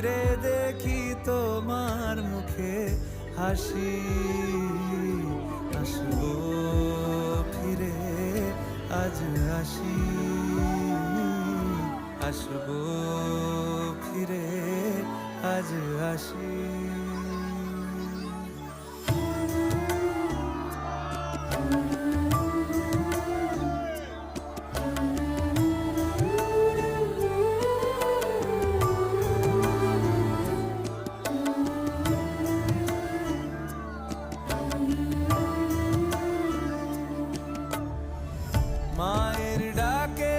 ফিরে দেখি তোমার মুখে হাসি। আসবো ফিরে আজ আসি, আসবো ফিরে আজ আসি। মায়ের ডাকে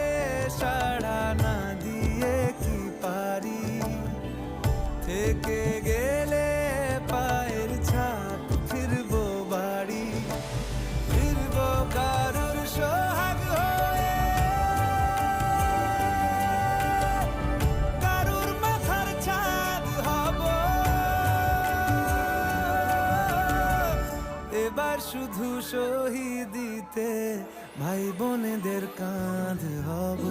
সাড়া না দিয়ে কি পারি, থেকে গেলে পায়ের ছাপ ফিরবো বাড়ি। ফিরবো কারুর সোহাগ হয়ে, কারুর মাথার ছাদ হব। এবার শুধু শহীদিতে ভাই বোনেদের কাঁধ হব।